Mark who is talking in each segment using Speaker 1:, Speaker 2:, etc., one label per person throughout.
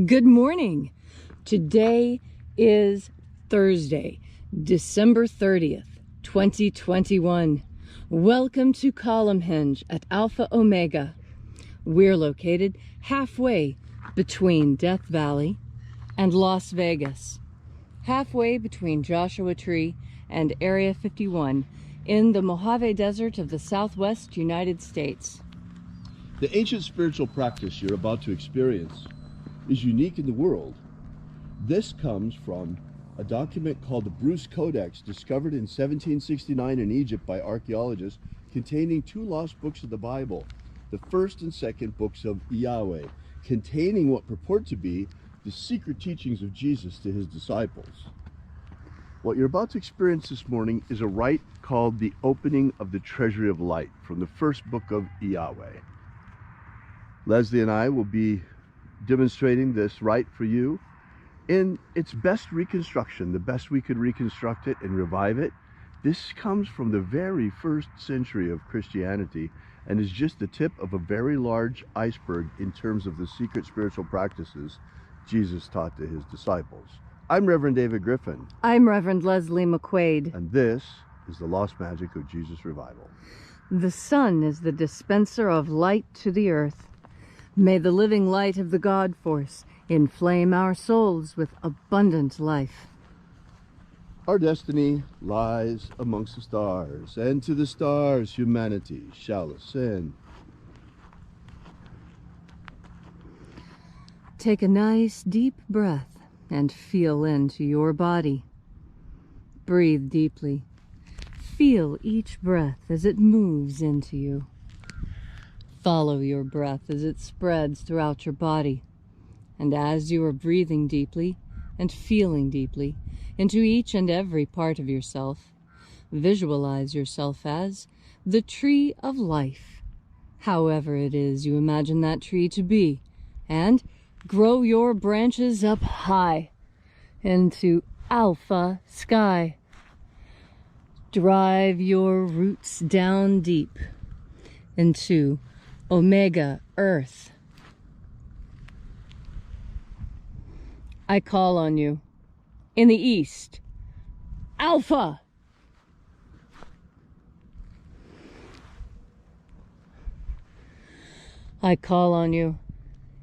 Speaker 1: Good morning. Today is Thursday, December 30th, 2021. Welcome to Columnhenge at Alpha Ωmega. We're located halfway between Death Valley and Las Vegas, halfway between Joshua Tree and Area 51 in the Mojave Desert of the Southwest United States.
Speaker 2: The ancient spiritual practice you're about to experience is unique in the world. This comes from a document called the Bruce Codex, discovered in 1769 in Egypt by archaeologists, containing two lost books of the Bible, the first and second books of Yahweh, containing what purport to be the secret teachings of Jesus to his disciples. What you're about to experience this morning is a rite called the opening of the Treasury of Light from the first book of Yahweh. Leslie and I will be demonstrating this rite for you in its best reconstruction, the best we could reconstruct it and revive it. This comes from the very first century of Christianity and is just the tip of a very large iceberg in terms of the secret spiritual practices Jesus taught to his disciples. I'm Reverend David Griffin.
Speaker 1: I'm Reverend Leslie McQuade.
Speaker 2: And this is the Lost Magic of Jesus Revival.
Speaker 1: The sun is the dispenser of light to the earth. May the living light of the God Force inflame our souls with abundant life.
Speaker 2: Our destiny lies amongst the stars, and to the stars humanity shall ascend.
Speaker 1: Take a nice deep breath and feel into your body. Breathe deeply. Feel each breath as it moves into you. Follow your breath as it spreads throughout your body. And as you are breathing deeply and feeling deeply into each and every part of yourself, visualize yourself as the tree of life, however it is you imagine that tree to be, and grow your branches up high into alpha sky. Drive your roots down deep into Omega Earth. I call on you in the east, Alpha. I call on you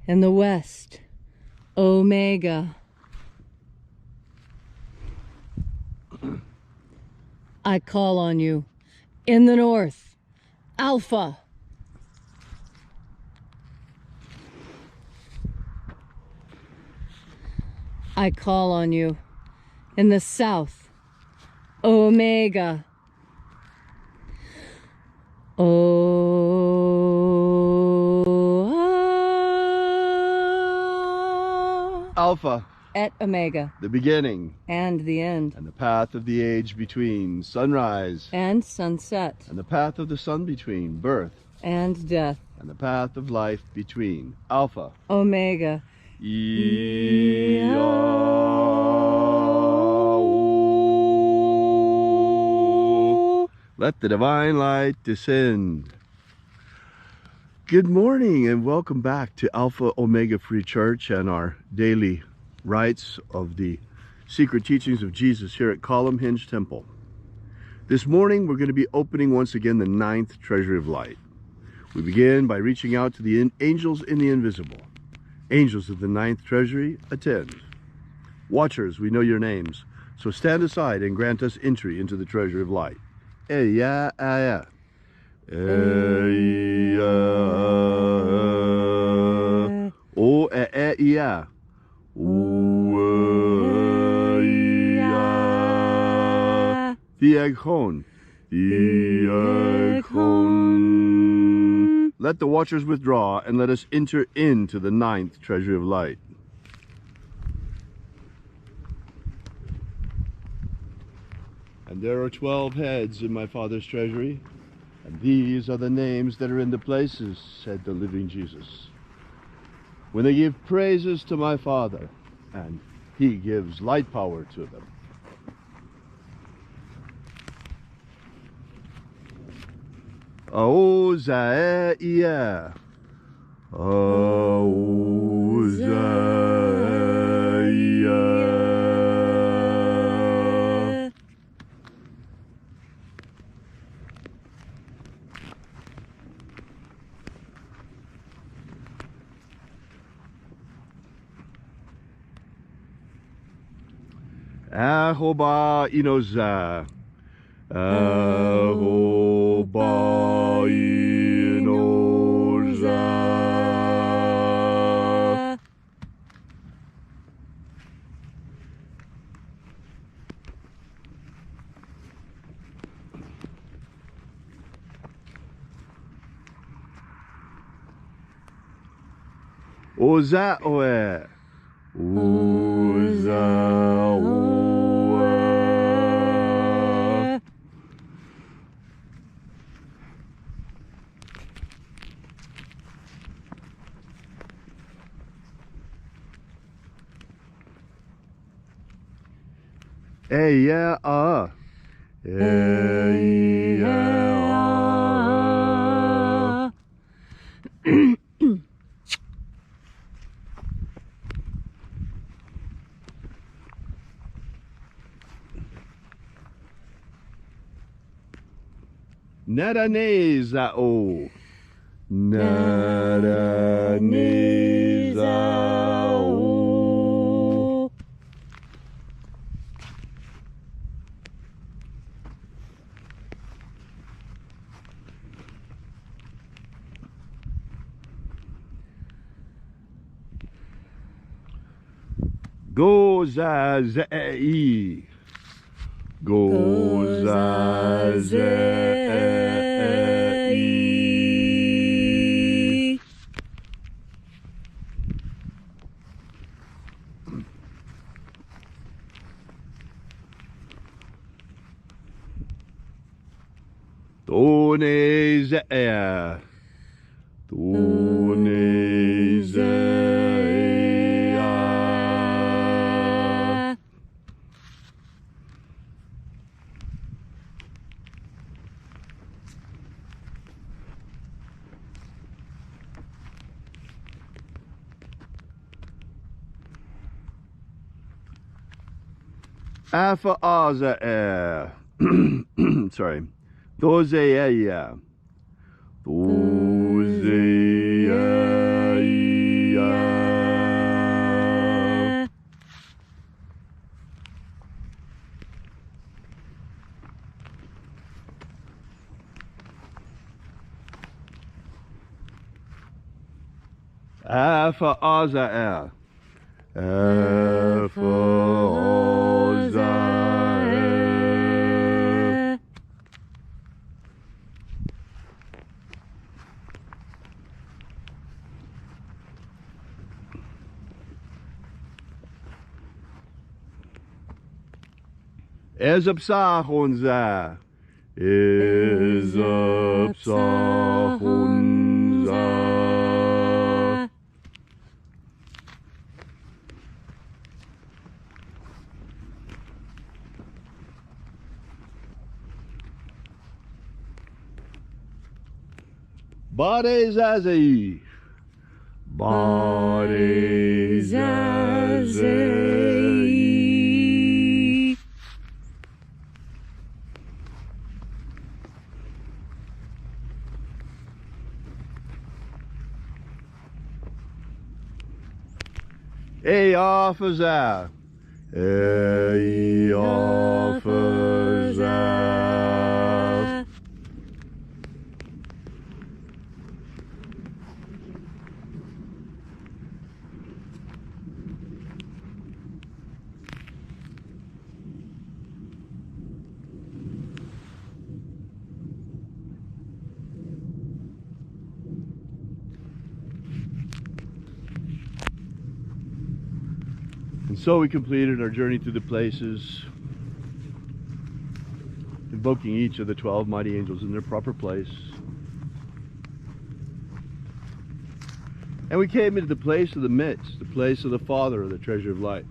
Speaker 1: in the west, Omega. I call on you in the north, Alpha. I call on you in the south, Omega.
Speaker 2: Alpha.
Speaker 1: Et Omega.
Speaker 2: The beginning.
Speaker 1: And the end.
Speaker 2: And the path of the age between sunrise.
Speaker 1: And sunset.
Speaker 2: And the path of the sun between birth.
Speaker 1: And death.
Speaker 2: And the path of life between Alpha.
Speaker 1: Omega.
Speaker 2: Let the divine light descend. Good morning and welcome back to Alpha Ωmega Free Church and our daily rites of the secret teachings of Jesus here at Columnhenge Temple. This morning we're going to be opening once again the 9th Treasury of Light. We begin by reaching out to the angels in the invisible. Angels of the 9th Treasury, attend. Watchers, we know your names, so stand aside and grant us entry into the Treasury of Light. Eya, aya. Eya. O, e, Ueya. Theaghon. Theaghon. Let the watchers withdraw and let us enter into the 9th Treasury of Light. And there are 12 heads in my Father's treasury, and these are the names that are in the places, said the living Jesus. When they give praises to my Father, and he gives light power to them. Aozaia. Aozaia. Ahoba inoza. Ahoba inoza. Oza oe. Oza oe. Yeah, Nadaneza o. Nadaneza o. Gozazei. Gozazei. Tonezea. Tonezea. Alpha Ωmega. Sorry. Dozeia. Dozeia. Alpha Ωmega. Alpha Ωmega. Ezapsahonza. Ezapsahonza. Badezazei. Badezazei. Eofaza. Eofaza. And so we completed our journey through the places, invoking each of the 12 mighty angels in their proper place. And we came into the place of the midst, the place of the Father of the Treasury of Light.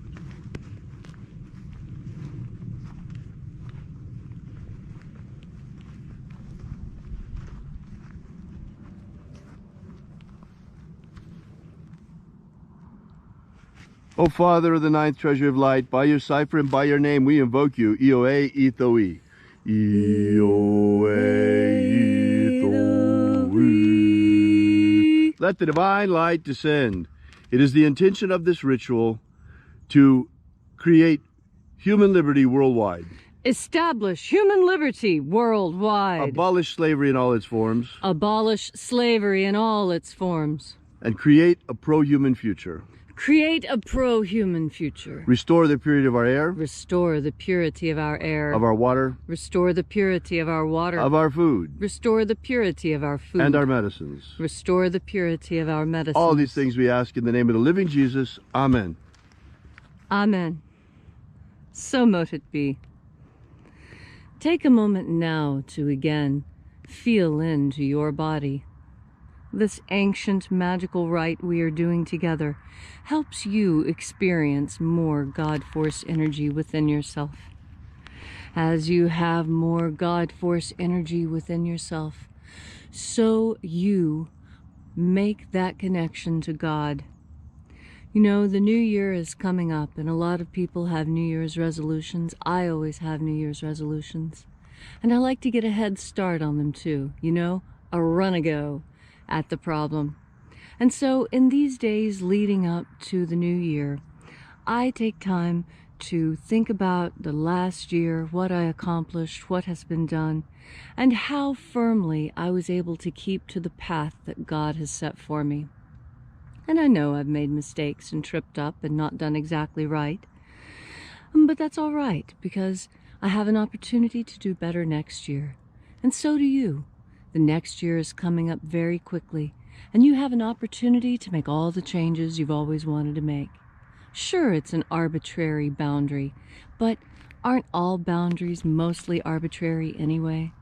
Speaker 2: O Father of the ninth Treasury of Light, by your cipher and by your name we invoke you, Ioe Ithoi. Ioe Ithoi. Let the divine light descend. It is the intention of this ritual to create human liberty worldwide.
Speaker 1: Establish human liberty worldwide.
Speaker 2: Abolish slavery in all its forms.
Speaker 1: Abolish slavery in all its forms.
Speaker 2: And create a pro-human future.
Speaker 1: Create a pro-human future.
Speaker 2: Restore the purity of our air.
Speaker 1: Restore the purity of our air.
Speaker 2: Of our water.
Speaker 1: Restore the purity of our water.
Speaker 2: Of our food.
Speaker 1: Restore the purity of our food.
Speaker 2: And our medicines.
Speaker 1: Restore the purity of our medicines.
Speaker 2: All these things we ask in the name of the living Jesus. Amen.
Speaker 1: Amen. So mote it be. Take a moment now to again feel into your body. This ancient magical rite we are doing together helps you experience more God Force energy within yourself. As you have more God Force energy within yourself, so you make that connection to God. You know, the new year is coming up, and a lot of people have New Year's resolutions. I always have New Year's resolutions. And I like to get a head start on them too, you know, a run-a-go at the problem. And so in these days leading up to the new year, I take time to think about the last year, what I accomplished, what has been done, and how firmly I was able to keep to the path that God has set for me. And I know I've made mistakes and tripped up and not done exactly right. But that's all right, because I have an opportunity to do better next year. And so do you. The next year is coming up very quickly, and you have an opportunity to make all the changes you've always wanted to make. Sure, it's an arbitrary boundary, but aren't all boundaries mostly arbitrary anyway?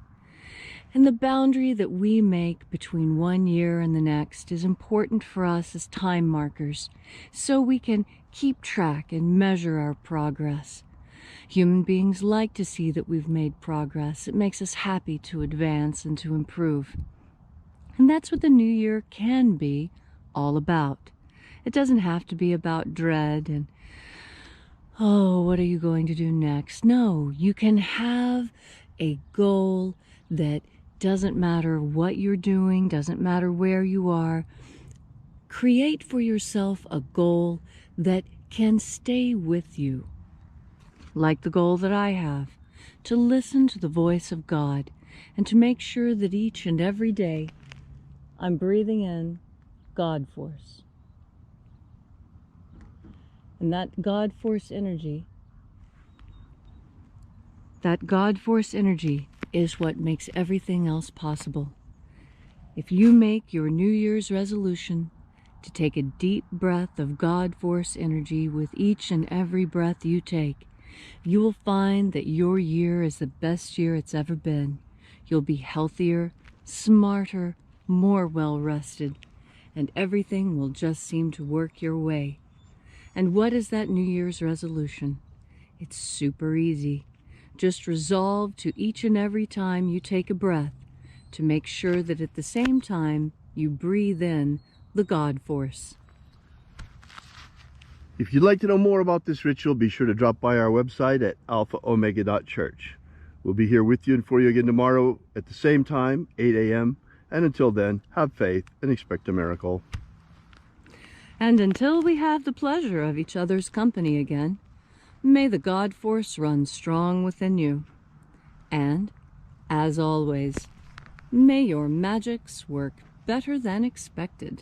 Speaker 1: And the boundary that we make between one year and the next is important for us as time markers, so we can keep track and measure our progress. Human beings like to see that we've made progress. It makes us happy to advance and to improve. And that's what the new year can be all about. It doesn't have to be about dread and, oh, what are you going to do next? No, you can have a goal that doesn't matter what you're doing, doesn't matter where you are. Create for yourself a goal that can stay with you. Like the goal that I have, to listen to the voice of God and to make sure that each and every day I'm breathing in God Force. And that God Force energy is what makes everything else possible. If you make your New Year's resolution to take a deep breath of God Force energy with each and every breath you take, you will find that your year is the best year it's ever been. You'll be healthier, smarter, more well-rested, and everything will just seem to work your way. And what is that New Year's resolution? It's super easy. Just resolve to each and every time you take a breath to make sure that at the same time you breathe in the God Force.
Speaker 2: If you'd like to know more about this ritual, be sure to drop by our website at alphaomega.church. We'll be here with you and for you again tomorrow at the same time, 8 a.m. And until then, have faith and expect a miracle.
Speaker 1: And until we have the pleasure of each other's company again, may the God Force run strong within you. And, as always, may your magics work better than expected.